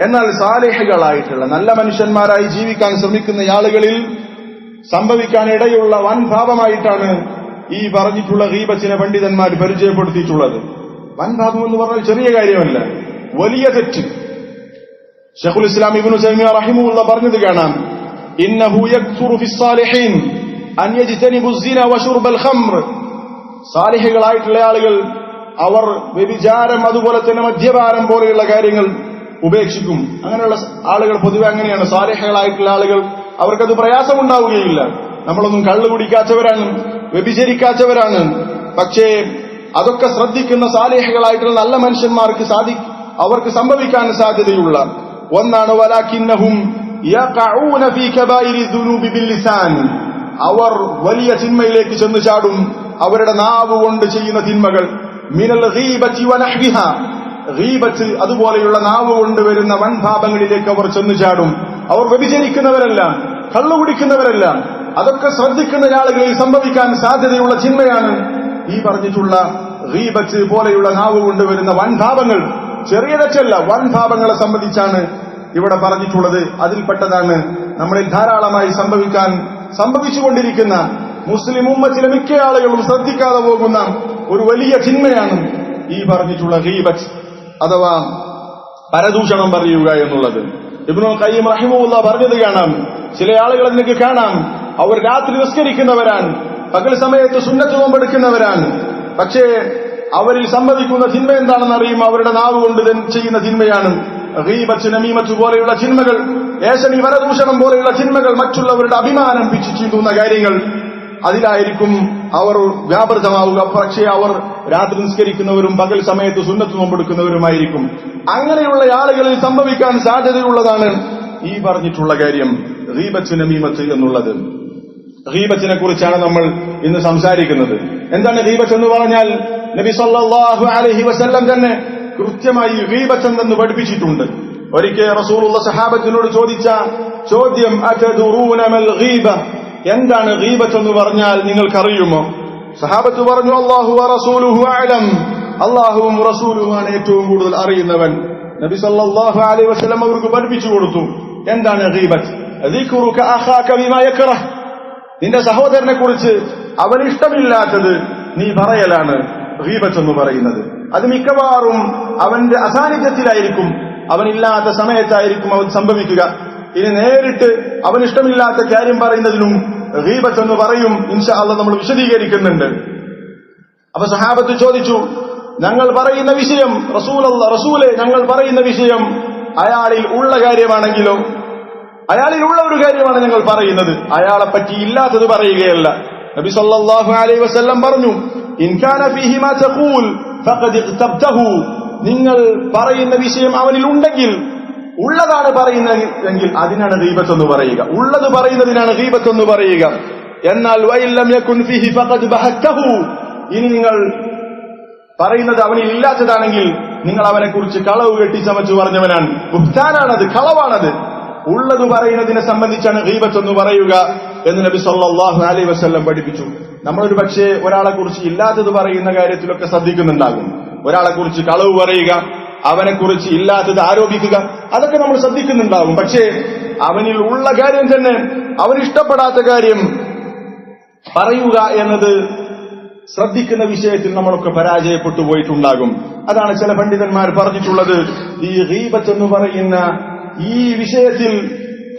എന്നാൽ സാലിഹുകളായിട്ടുള്ള നല്ല മനുഷ്യന്മാരായി ജീവിക്കാൻ ശ്രമിക്കുന്ന ആളുകളിൽ സംഭവിക്കാൻ ഇടയുള്ള വൻ പാപമായിട്ടാണ് ഈ പറഞ്ഞിട്ടുള്ള ഗീബത്തിനെ പണ്ഡിതന്മാർ പരിചയപ്പെടുത്തിയിട്ടുള്ളത്. വൻ പാപം എന്ന് പറഞ്ഞാൽ ചെറിയ കാര്യമല്ല, വലിയ തെറ്റ്. ശൈഖുൽ ഇസ്ലാം ഇബ്നു തൈമിയ്യ റഹിമഹുല്ലാഹ് പറഞ്ഞത് കാണാം, ഇന്നഹു യക്സുറു ഫിസ്സാലിഹീൻ അൻ യജ്തനിബു സിന വശുർബൽ ഖംർ. സാലിഹുകളായിട്ടുള്ള ആളുകൾ അവർ വ്യഭിചാരം അതുപോലെ തന്നെ മദ്യപാനം പോലെയുള്ള കാര്യങ്ങൾ ഉപേക്ഷിക്കും. അങ്ങനെയുള്ള ആളുകൾ പൊതുവെ അങ്ങനെയാണ്. സാലിഹുകളായിട്ടുള്ള ആളുകൾ അവർക്കത് പ്രയാസമുണ്ടാവുകയില്ല. നമ്മളൊന്നും കള്ളു കുടിക്കാത്തവരാണ്, വ്യഭിചരിക്കാത്തവരാണ്. പക്ഷേ അതൊക്കെ ശ്രദ്ധിക്കുന്ന സാലിഹുകളായിട്ടുള്ള നല്ല മനുഷ്യന്മാർക്ക് അവർക്ക് സംഭവിക്കാൻ സാധ്യതയുള്ള ഒന്നാണ് വലാകിന്നഹും യഖഊന ഫീ കബായിരി ദുനൂബി ബിൽലിസാൻ. അവർ വലിയ തിന്മയിലേക്ക് ചെന്ന് ചാടും അവരുടെ നാവ് കൊണ്ട് ചെയ്യുന്ന തിന്മകൾ. മിനൽ ഗീബത്തി വനഹ്വിഹാ, ഗീബത്ത് അതുപോലെയുള്ള നാവ് കൊണ്ട് വരുന്ന വൻപാപങ്ങളിലേക്ക് അവർ ചെന്നു ചാടും. അവർ വ്യഭിചരിക്കുന്നവരല്ല, കള്ളുകുടിക്കുന്നവരല്ല. അതൊക്കെ ശ്രദ്ധിക്കുന്ന ആളുകളിൽ സംഭവിക്കാൻ സാധ്യതയുള്ള ചിന്മയാണ് ഈ പറഞ്ഞിട്ടുള്ള ഗീബത്ത് പോലെയുള്ള നാവ് കൊണ്ടുവരുന്ന വൻപാപങ്ങൾ. ചെറിയ തെറ്റല്ല, വൻപാപങ്ങളെ സംബന്ധിച്ചാണ് ഇവിടെ പറഞ്ഞിട്ടുള്ളത്. അതിൽപ്പെട്ടതാണ് നമ്മളിൽ ധാരാളമായി സംഭവിച്ചുകൊണ്ടിരിക്കുന്ന മുസ്ലിം ഉമ്മത്തിലെ മിക്ക ആളുകളും ശ്രദ്ധിക്കാതെ പോകുന്ന ഒരു വലിയ ചിന്മയാണ് ഈ പറഞ്ഞിട്ടുള്ള ഗീബത്ത് അഥവാ പരദൂഷണം പറയുക എന്നുള്ളത്. ഇബ്നുൽ ഖയ്യിം റഹിമഹുല്ലാഹ് പറഞ്ഞത് കാണാം, ചില ആളുകളെ നിങ്ങൾക്ക് കാണാം, അവർ രാത്രി നിസ്കരിക്കുന്നവരാണ്, പകൽ സമയത്ത് സുന്നത്ത് നോമ്പെടുക്കുന്നവരാണ്. പക്ഷേ അവരിൽ സംഭവിക്കുന്ന തിന്മ എന്താണെന്ന് അറിയും, അവരുടെ നാവ് കൊണ്ട് ചെയ്യുന്ന തിന്മയാണ് ഗീബത്ത്, നമീമത്ത് പോലെയുള്ള ചിന്മകൾ, ഏഷണി പരദൂഷണം പോലെയുള്ള ചിന്മകൾ, മറ്റുള്ളവരുടെ അഭിമാനം പിച്ചു ചീന്തുന്ന കാര്യങ്ങൾ. അതിലായിരിക്കും അവർ വ്യാപൃതമാവുക. പക്ഷേ അവർ രാത്രി നിസ്കരിക്കുന്നവരും പകൽ സമയത്ത് സുന്നത്ത് നോമ്പെടുക്കുന്നവരുമായിരിക്കും. അങ്ങനെയുള്ള ആളുകളിൽ സംഭവിക്കാൻ സാധ്യതയുള്ളതാണ് ഈ പറഞ്ഞിട്ടുള്ള കാര്യം, ഗീബത്ത് നമീമത്ത് എന്നുള്ളത്. ഗീബത്തിനെ കുറിച്ചാണ് നമ്മൾ ഇന്ന് സംസാരിക്കുന്നത്. എന്താണ് ഗീബത്ത് എന്ന് പറഞ്ഞാൽ? നബി സല്ലല്ലാഹു അലൈഹി വസല്ലം തന്നെ കൃത്യമായി ഗീബത്ത് എന്തെന്ന് പഠിപ്പിച്ചിട്ടുണ്ട്. ഒരിക്കൽ റസൂലുള്ളാഹി സഹാബത്തിനോട് ചോദിച്ച ചോദ്യം, അതദറൂന മൽ ഗീബ, എന്താണ് ഗീബത്ത് എന്ന് പറഞ്ഞാൽ നിങ്ങൾക്കറിയുമോ? സഹാബത്ത് പറഞ്ഞു, അല്ലാഹു വറസൂലുഹു അഅലം, അല്ലാഹുവും റസൂലുമാണ് ഏറ്റവും കൂടുതൽ അറിയുന്നവൻ. നബി സല്ലല്ലാഹു അലൈഹി വസല്ലം അവർക്ക് പഠിപ്പിച്ചു കൊടുത്തു എന്താണ് ഗീബത്ത്. ദിക്റുക അഖാക ബിമാ യക്റഹ്, നിന്റെ സഹോദരനെ കുറിച്ച് അവന് ഇഷ്ടമില്ലാത്തത് നീ പറയലാണ് ഗീബത്ത് എന്ന് പറയുന്നത്. അത് മിക്കവാറും അവന്റെ അസാന്നിധ്യത്തിലായിരിക്കും, അവനില്ലാത്ത സമയത്തായിരിക്കും അവൻ സംഭവിക്കുക. ഇനി നേരിട്ട് അവനിഷ്ടമില്ലാത്ത കാര്യം പറയുന്നതിനും ഗീബത്ത് എന്ന് പറയും. ഇൻഷാ അല്ലാഹ് നമ്മൾ വിശദീകരിക്കുന്നുണ്ട്. അപ്പൊ സഹാബത്ത് ചോദിച്ചു, ഞങ്ങൾ പറയുന്ന വിഷയം റസൂലെ ഞങ്ങൾ പറയുന്ന വിഷയം അയാളിൽ ഉള്ള കാര്യമാണെങ്കിലോ? അയാളിലുള്ള ഒരു കാര്യമാണ് ഞങ്ങൾ പറയുന്നത്, അയാളെ പറ്റി ഇല്ലാത്തത് പറയുകയല്ല. നബി സല്ലല്ലാഹു അലൈഹി വസല്ലം പറഞ്ഞു, ഇൻ കാന ഫീഹി മാ തഖൂൽ ഫഖദ് ഇഖ്തബ്തഹു, നിങ്ങൾ പറയുന്ന വിഷയം അവനിൽ ഉണ്ടെങ്കിൽ, ഉള്ളതാണ് പറയുന്നതെങ്കിൽ അതിനാണ് ഗീബത്ത് എന്ന് പറയുക, ഉള്ളത് പറയുന്നതിനാണ് ഗീബത്ത് എന്ന് പറയുക. എന്നാൽ വഇൻ ലം യകുൻ ഫീഹി ഫഖദ് ബഹത്തഹു, ഇനി നിങ്ങൾ പറയുന്നത് അവനിൽ ഇല്ലാത്തതാണെങ്കിൽ നിങ്ങൾ അവനെ കുറിച്ച് കളവ് കെട്ടിച്ചമച്ചു പറഞ്ഞവനാണ്, ബുഹ്താനാണത്, കളവാണത്. ഉള്ളത് പറയുന്നതിനെ സംബന്ധിച്ചാണ് ഗീബത്ത് എന്ന് പറയുക എന്ന് നബി സല്ലല്ലാഹു അലൈഹി വസല്ലം പഠിപ്പിച്ചു. നമ്മളൊരു പക്ഷേ ഒരാളെ കുറിച്ച് ഇല്ലാത്തത് പറയുന്ന കാര്യത്തിലൊക്കെ ശ്രദ്ധിക്കുന്നുണ്ടാകും. ഒരാളെ കുറിച്ച് കളവ് പറയുക, അവനെ കുറിച്ച് ഇല്ലാത്തത് ആരോപിക്കുക, അതൊക്കെ നമ്മൾ ശ്രദ്ധിക്കുന്നുണ്ടാകും. പക്ഷേ അവനിൽ ഉള്ള കാര്യം തന്നെ, അവനിഷ്ടപ്പെടാത്ത കാര്യം പറയുക എന്നത് ശ്രദ്ധിക്കുന്ന വിഷയത്തിൽ നമ്മളൊക്കെ പരാജയപ്പെട്ടു പോയിട്ടുണ്ടാകും. അതാണ് ചില പണ്ഡിതന്മാർ പറഞ്ഞിട്ടുള്ളത്, ഈ ഗീബത്ത് എന്ന് പറയുന്ന ഈ വിഷയത്തിൽ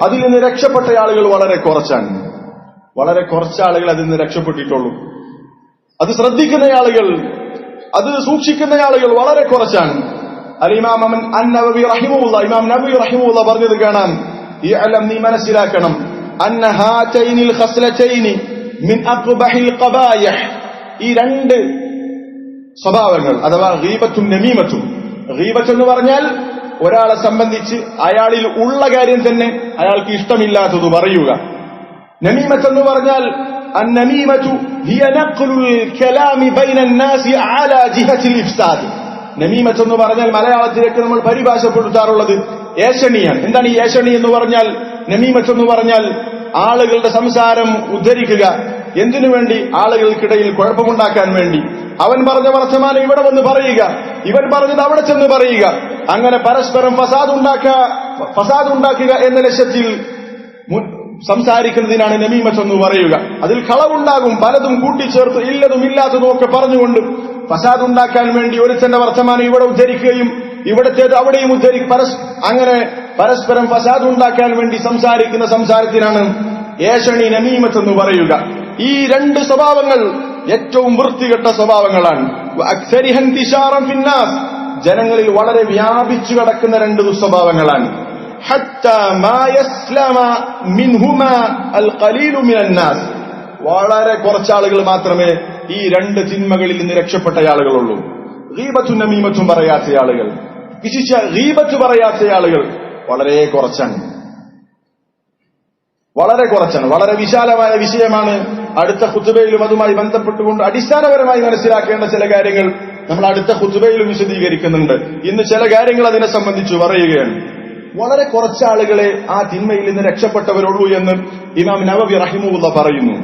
അതിൽ നിന്ന് രക്ഷപ്പെട്ട ആളുകൾ വളരെ കുറച്ചാണ്. വളരെ കുറച്ച് ആളുകൾ അതിൽ നിന്ന് രക്ഷപ്പെട്ടിട്ടുള്ളൂ. അത് ശ്രദ്ധിക്കുന്ന ആളുകൾ, അത് സൂക്ഷിക്കുന്ന ആളുകൾ വളരെ കുറച്ചാണ്. ഇമാം നബവി റഹിമഹുല്ലാഹ് പറഞ്ഞത് കാണാം, ഇഅലം, നീ മനസ്സിലാക്കണം, അന്ന ഹാതൈനിൽ ഖസ്ലതൈനി മിൻ അഖ്ബഹിൽ ഖബായിഹ്, ഈ രണ്ട് സ്വഭാവങ്ങൾ അഥവാ ഗീബത്തും നമീമത്തും. ഗീബത്ത് എന്ന് പറഞ്ഞാൽ ഒരാളെ സംബന്ധിച്ച് അയാളിൽ ഉള്ള കാര്യം തന്നെ അയാൾക്ക് ഇഷ്ടമില്ലാത്തത് പറയുക. നമീമത്ത് എന്ന് പറഞ്ഞാൽ അന്നമീമത്തു ഹിയ നഖ്ലുൽ കലാമി ബൈനൻ നാസി അലാ ജിഹത്തിൽ ഇഫ്സാദ്. നമീമത്ത് എന്ന് പറഞ്ഞാൽ മലയാളത്തിലേക്ക് നമ്മൾ പരിഭാഷപ്പെടുത്താറുള്ളത് ഏഷണിയാണ്. എന്താണ് ഈ ഏഷണി എന്ന് പറഞ്ഞാൽ? നമീമത്ത് എന്ന് പറഞ്ഞാൽ ആളുകളുടെ സംസാരം ഉദ്ധരിക്കുക, എന്തിനു വേണ്ടി? ആളുകൾക്കിടയിൽ കുഴപ്പമുണ്ടാക്കാൻ വേണ്ടി. അവൻ പറഞ്ഞ വർത്തമാനം ഇവിടെ വന്ന് പറയുക, ഇവൻ പറഞ്ഞത് അവിടെ ചെന്ന് പറയുക, അങ്ങനെ പരസ്പരം ഫസാദ് ഉണ്ടാക്കുക എന്ന ലക്ഷ്യത്തിൽ സംസാരിക്കുന്നതിനാണ് നമീമത്ത് എന്ന് പറയുക. അതിൽ കളവുണ്ടാകും, പലതും കൂട്ടിച്ചേർത്ത് ഇല്ലതും ഇല്ലാത്തതും ഒക്കെ പറഞ്ഞുകൊണ്ട് ഫസാദ് ഉണ്ടാക്കാൻ വേണ്ടി ഒരുത്തന്റെ വർത്തമാനം ഇവിടെ ഉദ്ധരിക്കുകയും ഇവിടത്തേത് അവിടെയും അങ്ങനെ പരസ്പരം ഫസാദ് ഉണ്ടാക്കാൻ വേണ്ടി സംസാരിക്കുന്ന സംസാരത്തിനാണ് ഏഷണി നമീമത്ത് എന്ന് പറയുക. ഈ രണ്ട് സ്വഭാവങ്ങൾ ഏറ്റവും വൃത്തികെട്ട സ്വഭാവങ്ങളാണ്. ജനങ്ങളിൽ വളരെ വ്യാപിച്ചു കിടക്കുന്ന രണ്ട് ദുസ്വഭാവങ്ങളാണ്. വളരെ കുറച്ചാളുകൾ മാത്രമേ ഈ രണ്ട് തിന്മകളിൽ നിന്ന് രക്ഷപ്പെട്ട ആളുകളുള്ളൂ. ഗീബത്തും നമീമത്തും പറയാത്ത ആളുകൾ, വിശിഷ്യ ഗീബത്ത് പറയാത്ത ആളുകൾ വളരെ കുറച്ചാണ്. വളരെ വിശാലമായ വിഷയമാണ്. അടുത്ത ഖുതുബയിലും അതുമായി ബന്ധപ്പെട്ടുകൊണ്ട് അടിസ്ഥാനപരമായി മനസ്സിലാക്കേണ്ട ചില കാര്യങ്ങൾ നമ്മൾ അടുത്ത ഖുതുബയിലും വിശദീകരിക്കുന്നുണ്ട്. ഇന്ന് ചില കാര്യങ്ങൾ അതിനെ സംബന്ധിച്ച് പറയുകയാണ്. വളരെ കുറച്ചാളുകളെ ആ തിന്മയിൽ നിന്ന് രക്ഷപ്പെട്ടവരുള്ളൂ എന്ന് ഇമാം നവവി റഹിമഹുള്ള പറയുന്നു.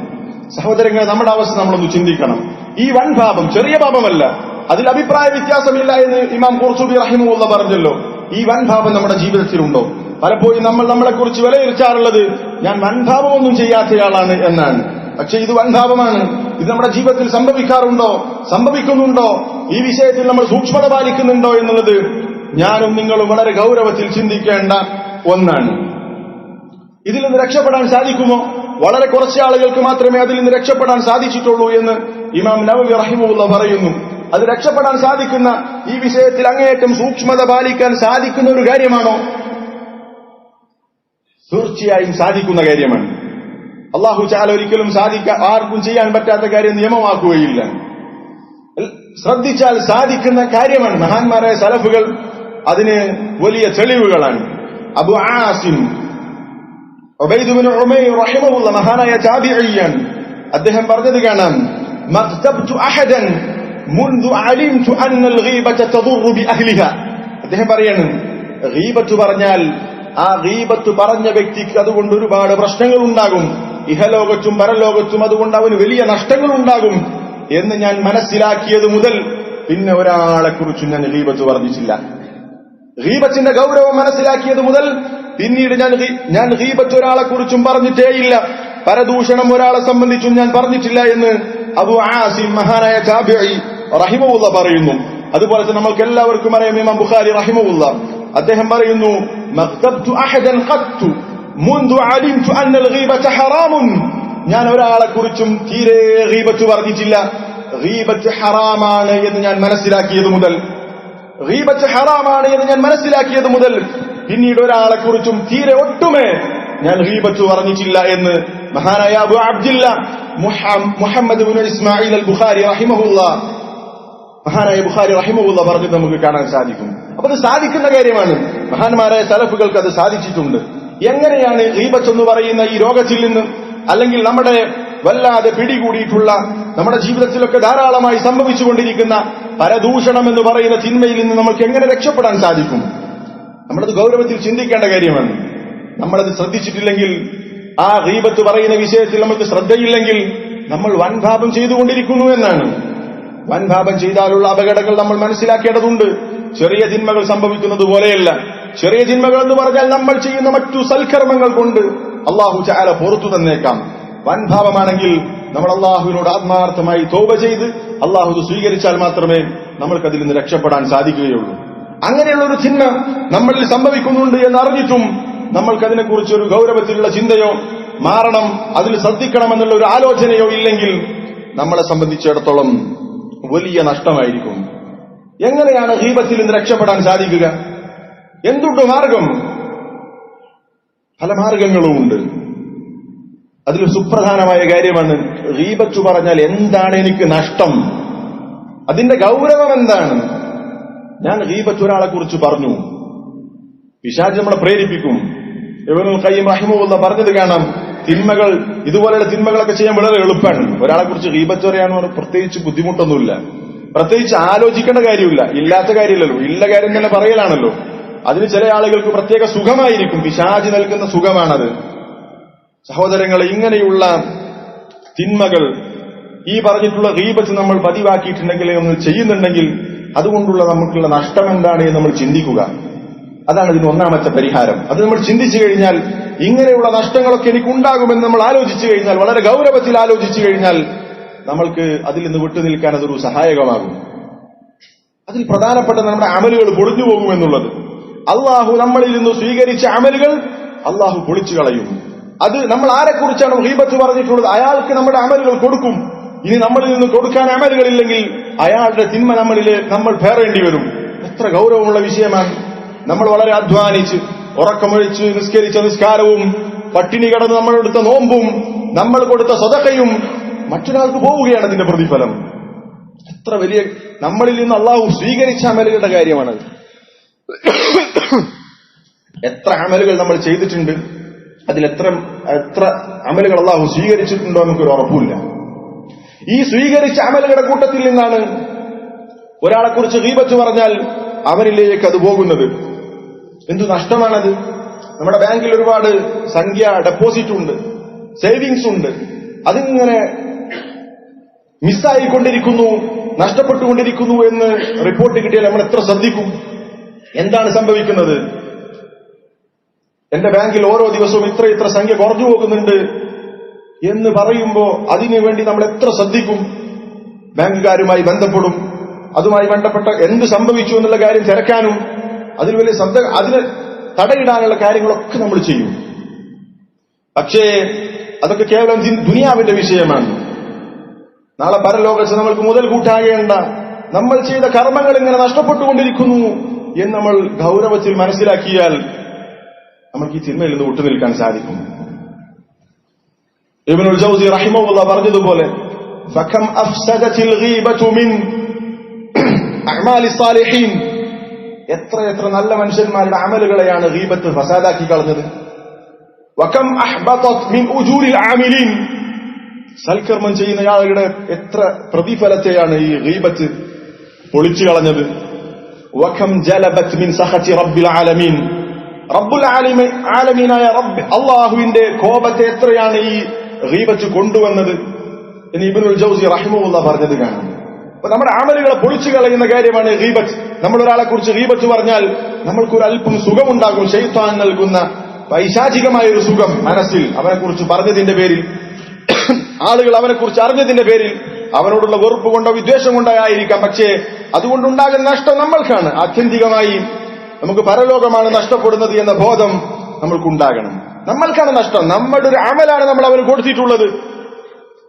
സഹോദരങ്ങളെ, നമ്മുടെ അവസ്ഥ നമ്മളൊന്ന് ചിന്തിക്കണം. ഈ വൻ പാപം ചെറിയ പാപമല്ല, അതിൽ അഭിപ്രായ വ്യത്യാസമില്ല എന്ന് ഇമാം ഖുർത്തുബി റഹിമഹുള്ള പറഞ്ഞല്ലോ. ഈ വൻ പാപം നമ്മുടെ ജീവിതത്തിലുണ്ടോ? പലപ്പോഴും നമ്മൾ നമ്മളെക്കുറിച്ച് വിലയിരുത്താറുള്ളത് ഞാൻ വൻഭാവമൊന്നും ചെയ്യാത്തയാളാണ് എന്നാണ്. പക്ഷെ ഇത് വൻഭാവമാണ്. ഇത് നമ്മുടെ ജീവിതത്തിൽ സംഭവിക്കുന്നുണ്ടോ? ഈ വിഷയത്തിൽ നമ്മൾ സൂക്ഷ്മത പാലിക്കുന്നുണ്ടോ എന്നുള്ളത് ഞാനും നിങ്ങളും വളരെ ഗൗരവത്തിൽ ചിന്തിക്കേണ്ട ഒന്നാണ്. ഇതിൽ നിന്ന് രക്ഷപ്പെടാൻ സാധിക്കുമോ? വളരെ കുറച്ച് ആളുകൾക്ക് മാത്രമേ അതിൽ നിന്ന് രക്ഷപ്പെടാൻ സാധിച്ചിട്ടുള്ളൂ എന്ന് ഇമാം നവവി റഹിമഹുള്ള പറയുന്നു. അത് രക്ഷപ്പെടാൻ സാധിക്കുന്ന, ഈ വിഷയത്തിൽ അങ്ങേയറ്റം സൂക്ഷ്മത പാലിക്കാൻ സാധിക്കുന്ന ഒരു കാര്യമാണോ? തീർച്ചയായും സാധിക്കുന്ന കാര്യമാണ്. അല്ലാഹു തആല ഒരിക്കലും ആർക്കും ചെയ്യാൻ പറ്റാത്ത കാര്യം നിയമമാക്കുകയില്ല. ശ്രദ്ധിച്ചാൽ സാധിക്കുന്ന കാര്യമാണ്. മഹാന്മാരായ സലഫുകൾ അതിന് വലിയ തെളിവുകളാണ്. അബു ആസിം ഉബൈദ് ഇബ്നു ഉമൈർ റഹിമഹുല്ലാഹ് മഹാനായ താബിഈയാണ്. അദ്ദേഹം പറഞ്ഞത് കാണാം, മഖ്തബ്തു അഹദൻ മുൻദു അലിംതു അന്നൽ ഗീബത തദുറു ബിഅഹ്ലിഹാ. അദ്ദേഹം പറയാണ്, ഗീബത്ത് പറഞ്ഞാൽ ആ ഗീബത്ത് പറഞ്ഞ വ്യക്തിക്ക് അതുകൊണ്ട് ഒരുപാട് പ്രശ്നങ്ങൾ ഉണ്ടാകും, ഇഹലോകത്തും പരലോകത്തും. അതുകൊണ്ട് അവന് വലിയ നഷ്ടങ്ങൾ ഉണ്ടാകും എന്ന് ഞാൻ മനസ്സിലാക്കിയത് മുതൽ പിന്നെ ഒരാളെക്കുറിച്ചും ഞാൻ ഗീബത്ത് വർദ്ധിച്ചില്ല. ഗീബത്തിന്റെ ഗൗരവം മനസ്സിലാക്കിയത് മുതൽ പിന്നീട് ഞാൻ ഗീബത്ത് ഒരാളെക്കുറിച്ചും പറഞ്ഞിട്ടേയില്ല, പരദൂഷണം ഒരാളെ സംബന്ധിച്ചും ഞാൻ പറഞ്ഞിട്ടില്ല എന്ന് അബു ആസിം മഹാനായ താബിഈ റഹിമഹുല്ലാഹ് പറയുന്നു. അതുപോലെ തന്നെ നമുക്ക് എല്ലാവർക്കും അറിയാം ഇമാം ബുഖാരി റഹിമഹുല്ലാഹ്, അദ്ദേഹം പറയുന്നു, മഖ്തബ്തു അഹദൻ ഖത്തു മുൻദു അലിംതു അന്നൽ ഗീബത ഹറാമുൻ. ഞാൻ ഒരാളെക്കുറിച്ചും തീരെ ഗീബത്ത് പറഞ്ഞിട്ടില്ല, ഗീബത്ത് ഹറാമാണ് എന്ന് ഞാൻ മനസ്സിലാക്കിയത് മുതൽ പിന്നീട് ഒരാളെക്കുറിച്ചും തീരെ ഒട്ടുമേ ഞാൻ ഗീബത്ത് പറഞ്ഞിട്ടില്ല എന്ന് മഹാനായ അബു അബ്ദില്ല മുഹമ്മദ് ഇബ്നു ഇസ്മാഈൽ അൽ ബുഖാരി റഹിമഹുല്ലാഹ്, മഹാനായ ബുഖാരി റഹിമഹുല്ലാഹ് പറഞ്ഞത് നമുക്ക് കാണാൻ സാധിക്കും. അപ്പൊ അത് സാധിക്കുന്ന കാര്യമാണ്. മഹാന്മാരായ സലഫുകൾക്ക് അത് സാധിച്ചിട്ടുണ്ട്. എങ്ങനെയാണ് ഗീബത്ത് എന്ന് പറയുന്ന ഈ രോഗത്തിൽ നിന്ന്, അല്ലെങ്കിൽ നമ്മുടെ വല്ലാതെ പിടികൂടിയിട്ടുള്ള നമ്മുടെ ജീവിതത്തിലൊക്കെ ധാരാളമായി സംഭവിച്ചുകൊണ്ടിരിക്കുന്ന പരദൂഷണം എന്ന് പറയുന്ന തിന്മയിൽ നിന്ന് നമുക്ക് എങ്ങനെ രക്ഷപ്പെടാൻ സാധിക്കും? നമ്മളത് ഗൗരവത്തിൽ ചിന്തിക്കേണ്ട കാര്യമാണ്. നമ്മളത് ശ്രദ്ധിച്ചിട്ടില്ലെങ്കിൽ, ആ ഗീബത്ത് പറയുന്ന വിഷയത്തിൽ നമുക്ക് ശ്രദ്ധയില്ലെങ്കിൽ നമ്മൾ വൻപാപം ചെയ്തുകൊണ്ടിരിക്കുന്നു എന്നാണ്. വൻപാപം ചെയ്താലുള്ള അപകടങ്ങൾ നമ്മൾ മനസ്സിലാക്കേണ്ടതുണ്ട്. ചെറിയ തിന്മകൾ സംഭവിക്കുന്നത് പോലെയല്ല. ചെറിയ തിന്മകൾ എന്ന് പറഞ്ഞാൽ നമ്മൾ ചെയ്യുന്ന മറ്റു സൽക്കർമ്മങ്ങൾ കൊണ്ട് അല്ലാഹു തആല പുറത്തു തന്നേക്കാം. വൻഭാവമാണെങ്കിൽ നമ്മൾ അല്ലാഹുവിനോട് ആത്മാർത്ഥമായി തൗബ ചെയ്ത് അല്ലാഹു ഇത് സ്വീകരിച്ചാൽ മാത്രമേ നമ്മൾക്കതിൽ നിന്ന് രക്ഷപ്പെടാൻ സാധിക്കുകയുള്ളൂ. അങ്ങനെയുള്ള ഒരു തിന്മ നമ്മളിൽ സംഭവിക്കുന്നുണ്ട് എന്നറിഞ്ഞിട്ടും നമ്മൾക്കതിനെക്കുറിച്ച് ഒരു ഗൗരവത്തിലുള്ള ചിന്തയോ മാറണം, അതിൽ ശ്രദ്ധിക്കണമെന്നുള്ള ഒരു ആലോചനയോ ഇല്ലെങ്കിൽ നമ്മളെ സംബന്ധിച്ചിടത്തോളം വലിയ നഷ്ടമായിരിക്കും. എങ്ങനെയാണ് ഗീബത്തിൽ നിന്ന് രക്ഷപ്പെടാൻ സാധിക്കുക? എന്തുണ്ട് മാർഗം? പല മാർഗങ്ങളുമുണ്ട്. അതിൽ സുപ്രധാനമായ കാര്യമാണ് ഗീബത്ത് പറഞ്ഞാൽ എന്താണ് എനിക്ക് നഷ്ടം, അതിന്റെ ഗൗരവം എന്താണ്? ഞാൻ ഗീബത്ത് ഒരാളെ കുറിച്ച് പറഞ്ഞു, പിശാച് നമ്മളെ പ്രേരിപ്പിക്കും. ഇബ്നുൽ ഖയ്യിം റഹിമഹുല്ലാഹ് പറഞ്ഞത് കാണാം, തിന്മകൾ, ഇതുപോലെയുള്ള തിന്മകളൊക്കെ ചെയ്യാൻ വളരെ എളുപ്പമാണ്. ഒരാളെ കുറിച്ച് ഗീബത്ത് പറയാന്ന് പ്രത്യേകിച്ച് ബുദ്ധിമുട്ടൊന്നുമില്ല, പ്രത്യേകിച്ച് ആലോചിക്കേണ്ട കാര്യമില്ല. ഇല്ലാത്ത കാര്യമില്ലല്ലോ, ഇല്ല കാര്യം തന്നെ പറയലാണല്ലോ. അതിന് ചില ആളുകൾക്ക് പ്രത്യേക സുഖമായിരിക്കും, പിശാച് നൽകുന്ന സുഖമാണത്. സഹോദരങ്ങളെ, ഇങ്ങനെയുള്ള തിന്മകൾ, ഈ പറഞ്ഞിട്ടുള്ള ഗീബത്ത് നമ്മൾ പതിവാക്കിയിട്ടുണ്ടെങ്കിൽ, ഒന്ന് ചെയ്യുന്നുണ്ടെങ്കിൽ അതുകൊണ്ടുള്ള നമുക്കുള്ള നഷ്ടം എന്താണ് എന്ന് നമ്മൾ ചിന്തിക്കുക. അതാണ് ഇതിന് ഒന്നാമത്തെ പരിഹാരം. അത് നമ്മൾ ചിന്തിച്ചു കഴിഞ്ഞാൽ, ഇങ്ങനെയുള്ള നഷ്ടങ്ങളൊക്കെ എനിക്കുണ്ടാകുമെന്ന് നമ്മൾ ആലോചിച്ചു കഴിഞ്ഞാൽ, വളരെ ഗൗരവത്തിൽ ആലോചിച്ചു കഴിഞ്ഞാൽ, നമ്മൾക്ക് അതിൽ നിന്ന് വിട്ടുനിൽക്കാൻ അതൊരു സഹായകമാകും. അതിൽ പ്രധാനപ്പെട്ട നമ്മുടെ അമലുകൾ പൊളിഞ്ഞു പോകുമെന്നുള്ളത്. അള്ളാഹു നമ്മളിൽ നിന്ന് സ്വീകരിച്ച അമലുകൾ അള്ളാഹു പൊളിച്ചു കളയും. അത് നമ്മൾ ആരെക്കുറിച്ചാണ് ഗീബത്ത് പറഞ്ഞിട്ടുള്ളത് അയാൾക്ക് നമ്മുടെ അമലുകൾ കൊടുക്കും. ഇനി നമ്മളിൽ നിന്ന് കൊടുക്കാൻ അമലുകളില്ലെങ്കിൽ അയാളുടെ തിന്മ നമ്മൾ പേറേണ്ടി വരും. എത്ര ഗൗരവമുള്ള വിഷയമാണ്. നമ്മൾ വളരെ അധ്വാനിച്ച് ഉറക്കമൊഴിച്ച് നിസ്കരിച്ച നിസ്കാരവും പട്ടിണി കിടന്ന് നമ്മളെടുത്ത നോമ്പും നമ്മൾ കൊടുത്ത സദഖയും മറ്റൊരാൾക്ക് പോവുകയാണ് അതിന്റെ പ്രതിഫലം. എത്ര വലിയ നമ്മളിൽ നിന്ന് അള്ളാഹു സ്വീകരിച്ച അമലുകളുടെ കാര്യമാണത്. എത്ര അമലുകൾ നമ്മൾ ചെയ്തിട്ടുണ്ട്, അതിലെത്ര അമലുകൾ അള്ളാഹു സ്വീകരിച്ചിട്ടുണ്ടോ നമുക്കൊരു ഉറപ്പില്ല. ഈ സ്വീകരിച്ച അമലുകളുടെ കൂട്ടത്തിൽ നിന്നാണ് ഒരാളെക്കുറിച്ച് ഗീബത്ത് പറഞ്ഞാൽ അവരിലേക്ക് അത് പോകുന്നത്. എന്തു നഷ്ടമാണത്? നമ്മുടെ ബാങ്കിൽ ഒരുപാട് സംഖ്യ ഡെപ്പോസിറ്റ് ഉണ്ട്, സേവിങ്സ് ഉണ്ട്. അതിങ്ങനെ മിസ്സായിക്കൊണ്ടിരിക്കുന്നു, നഷ്ടപ്പെട്ടുകൊണ്ടിരിക്കുന്നു എന്ന് റിപ്പോർട്ട് കിട്ടിയാൽ നമ്മൾ എത്ര ശ്രദ്ധിക്കും? എന്താണ് സംഭവിക്കുന്നത്? എന്റെ ബാങ്കിൽ ഓരോ ദിവസവും ഇത്ര സംഖ്യ കുറഞ്ഞു പോകുന്നുണ്ട് എന്ന് പറയുമ്പോൾ അതിനുവേണ്ടി നമ്മൾ എത്ര ശ്രദ്ധിക്കും? ബാങ്കുകാരുമായി ബന്ധപ്പെടും, അതുമായി ബന്ധപ്പെട്ട എന്ത് സംഭവിച്ചു എന്നുള്ള കാര്യം തിരക്കാനും അതിൽ വലിയ അതിന് തടയിടാനുള്ള കാര്യങ്ങളൊക്കെ നമ്മൾ ചെയ്യും. പക്ഷേ അതൊക്കെ കേവലം ദുനിയാവിന്റെ വിഷയമാണ്. നാളെ പരലോകത്ത് നമ്മൾക്ക് മുതൽ കൂട്ടാകേണ്ട നമ്മൾ ചെയ്ത കർമ്മങ്ങൾ ഇങ്ങനെ നഷ്ടപ്പെട്ടുകൊണ്ടിരിക്കുന്നു എന്ന് നമ്മൾ ഗൗരവത്തിൽ മനസ്സിലാക്കിയാൽ നമുക്ക് ഈ തിന്മയിൽ നിന്ന് വിട്ടുനിൽക്കാൻ സാധിക്കും. ഇബ്നുൽ ജൗസി റഹിമഹുല്ലാഹ് പറഞ്ഞതുപോലെ, ഫകം അഫ്സദത്തിൽ ഗീബതു മിൻ അഅ്മാലി സാലിഹീൻ, എത്ര നല്ല മനുഷ്യന്മാരുടെ അമലുകളെയാണ് ഗീബത്ത് ഫസാദാക്കി കളഞ്ഞത്. വകം അഹ്ബതത് മിൻ ഉജൂരിൽ ആമിലീൻ, സൽക്കർമ്മം ചെയ്യുന്ന ആളുകളുടെ എത്ര പ്രതിഫലത്തെയാണ് ഈ ഗീബത്ത് പൊളിച്ചു കളഞ്ഞത്. വകം ജലബത് മിൻ സഖതി റബ്ബിൽ ആലമീൻ, റബ്ബുൽ ആലമീനായ റബ്ബ് അല്ലാഹുവിന്റെ കോപത്തെ എത്രയാണ് ഈ ഗീബത്ത് കൊണ്ടുവന്നത് എന്ന് ഇബ്നുൽ ജൗസി റഹിമഹുല്ലാഹ് പറഞ്ഞത് കാണാം. അപ്പൊ നമ്മുടെ അമലുകളെ പൊളിച്ചു കളയുന്ന കാര്യമാണ് ഗീബത്ത്. നമ്മൾ ഒരാളെ കുറിച്ച് ഗീബത്ത് പറഞ്ഞാൽ നമ്മൾക്കൊരു അല്പം സുഖമുണ്ടാകും. ശൈത്താൻ നൽകുന്ന പൈശാചികമായ ഒരു സുഖം മനസ്സിൽ അവനെക്കുറിച്ച് പറഞ്ഞതിന്റെ പേരിൽ, ആളുകൾ അവനെക്കുറിച്ച് അറിഞ്ഞതിന്റെ പേരിൽ അവനോടുള്ള വെറുപ്പ് കൊണ്ടോ വിദ്വേഷം കൊണ്ടോ ആയിരിക്കാം. പക്ഷേ അതുകൊണ്ടുണ്ടാകുന്ന നഷ്ടം നമ്മൾക്കാണ്. ആത്യന്തികമായി നമുക്ക് പരലോകമാണ് നഷ്ടപ്പെടുന്നത് എന്ന ബോധം നമ്മൾക്കുണ്ടാകണം. നമ്മൾക്കാണ് നഷ്ടം. നമ്മുടെ ഒരു അമലാണ് നമ്മൾ അവന് കൊടുത്തിട്ടുള്ളത്.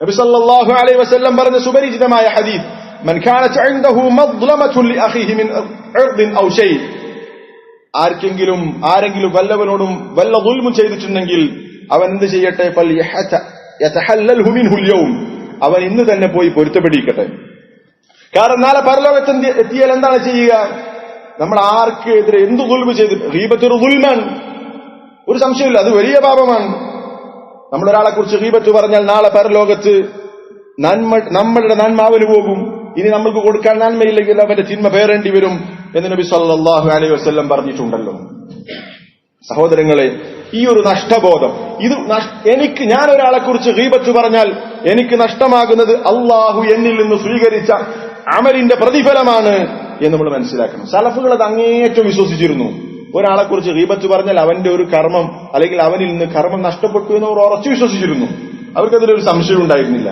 നബി സല്ലല്ലാഹു അലൈഹി വസല്ലം പറഞ്ഞ സുപരിചിതമായ ഹദീസ്, മൻ കാനത് ഇൻദഹു മദ്ലമതുൻ ലിഅഖീഹി മിൻ ഇർദിൻ ഔ ഷൈ, ആരെങ്കിലും വല്ലവനോടും വല്ല ദുൽമും ചെയ്തിട്ടുണ്ടെങ്കിൽ അവൻ എന്ത് ചെയ്യട്ടെ? യതഹല്ലൽഹു മിൻഹുൽ യൗം, അവൻ ഇന്ന് തന്നെ പോയി പൊരുത്തപ്പെടിക്കട്ടെ. കാരണം നാളെ പരലോകത്ത് എത്തിയാൽ എന്താണ് ചെയ്യുക? നമ്മൾ ആർക്ക് എതിരെ എന്ത് ദുൽമ് ചെയ്ത്, ഗീബത്ത് ഒരു ദുൽമാണ്, ഒരു സംശയമില്ല, അത് വലിയ പാപമാണ്. നമ്മളൊരാളെ കുറിച്ച് ഗീബത്ത് പറഞ്ഞാൽ നാളെ പരലോകത്ത് നമ്മളുടെ നന്മ അവന് പോകും. ഇനി നമ്മൾക്ക് കൊടുക്കാൻ നന്മയില്ലെങ്കിൽ അവന്റെ തിന്മ പേറേണ്ടി വരും എന്ന് നബി സല്ലല്ലാഹു അലൈഹി വസല്ലം പറഞ്ഞിട്ടുണ്ടല്ലോ. സഹോദരങ്ങളെ, ഈ ഒരു നഷ്ടബോധം, ഞാൻ ഒരാളെ കുറിച്ച് ഗീബത്ത് പറഞ്ഞാൽ എനിക്ക് നഷ്ടമാകുന്നത് അള്ളാഹു എന്നിൽ നിന്ന് സ്വീകരിച്ച അമലിന്റെ പ്രതിഫലമാണ് എന്ന് നമ്മൾ മനസ്സിലാക്കണം. സലഫുകൾ അത് അങ്ങേയറ്റം വിശ്വസിച്ചിരുന്നു. ഒരാളെ കുറിച്ച് ഗീബത്ത് പറഞ്ഞാൽ അവന്റെ ഒരു കർമ്മം അല്ലെങ്കിൽ അവനിൽ നിന്ന് കർമ്മം നഷ്ടപ്പെട്ടു എന്ന് അവർ ഉറച്ചു വിശ്വസിച്ചിരുന്നു. അവർക്കതിലൊരു സംശയം ഉണ്ടായിരുന്നില്ല.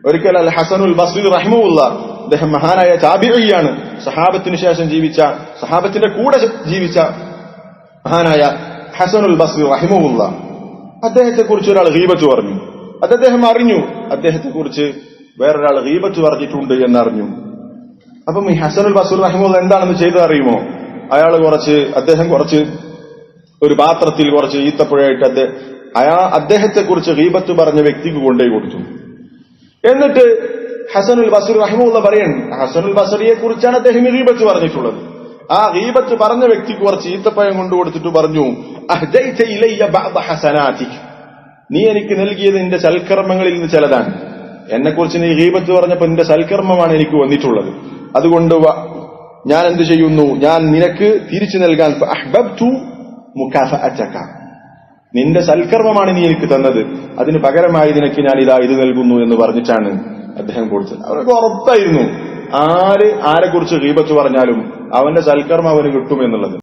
ഒരിക്കൽ അൽ ഹസനുൽ ബസ്രി റഹിമഹുല്ലാഹ്, അദ്ദേഹം മഹാനായ താബിഈയാണ്, സഹാബത്തിന് ശേഷം സഹാബത്തിന്റെ കൂടെ ജീവിച്ച മഹാനായ ഹസനുൽ ബസ്രി റഹിമഹുല്ലാഹ്, അദ്ദേഹത്തെ കുറിച്ച് ഒരാൾ ഗീബത്ത് പറഞ്ഞു. അദ്ദേഹം അറിഞ്ഞു അദ്ദേഹത്തെ കുറിച്ച് വേറൊരാൾ ഗീബത്ത് പറഞ്ഞിട്ടുണ്ട് എന്നറിഞ്ഞു. അപ്പം ഈ ഹസനുൽ ബസ്രി റഹിമഹുല്ലാഹ് എന്താണെന്ന് ചെയ്തറിയുമോ? അദ്ദേഹം കുറച്ച് ഒരു പാത്രത്തിൽ കുറച്ച് ഈത്തപ്പഴമായിട്ട് അദ്ദേഹത്തെ കുറിച്ച് ഗീബത്ത് പറഞ്ഞ വ്യക്തിക്ക് കൊണ്ടേ കൊടുത്തു. എന്നിട്ട് ഹസനുൽ ബസ്രി റഹിമഹുല്ലാഹ് പറയാണ്, ഹസനുൽ ബസ്രിയെ കുറിച്ചാണ് അദ്ദേഹം ഗീബത്ത് പറഞ്ഞിട്ടുള്ളത്. ആ ഗീബത്ത് പറഞ്ഞ വ്യക്തിക്ക് കുറച്ച് ഈത്തപ്പഴം കൊണ്ടു കൊടുത്തിട്ട് പറഞ്ഞു, അഹ്ദൈത ഇലയ്യ ബഅദ ഹസനാതിക്, നീ എനിക്ക് നൽകിയത് നിന്റെ സൽക്കർമ്മങ്ങളിൽ നിന്ന് ചിലതാണ്. എന്നെക്കുറിച്ച് നീ ഗീബത്ത് പറഞ്ഞപ്പോൾ നിന്റെ സൽക്കർമ്മമാണ് എനിക്ക് വന്നിട്ടുള്ളത്. അതുകൊണ്ട് ഞാൻ എന്ത് ചെയ്യുന്നു? ഞാൻ നിനക്ക് തിരിച്ചു നൽകാൻ അഹ്ബബ്തു മുകാഫഅതക, നിന്റെ സൽക്കർമ്മമാണ് നീ എനിക്ക് തന്നത്, അതിന് പകരമായി നിനക്ക് ഞാൻ ഇത് നൽകുന്നു എന്ന് പറഞ്ഞിട്ടാണ് അദ്ദേഹം കൊടുത്തത്. അവർക്ക് ഉറപ്പായിരുന്നു ആരെക്കുറിച്ച് ഗീബത്ത് പറഞ്ഞാലും അവന്റെ സൽക്കർമ്മം അവന് കിട്ടുമെന്നുള്ളത്.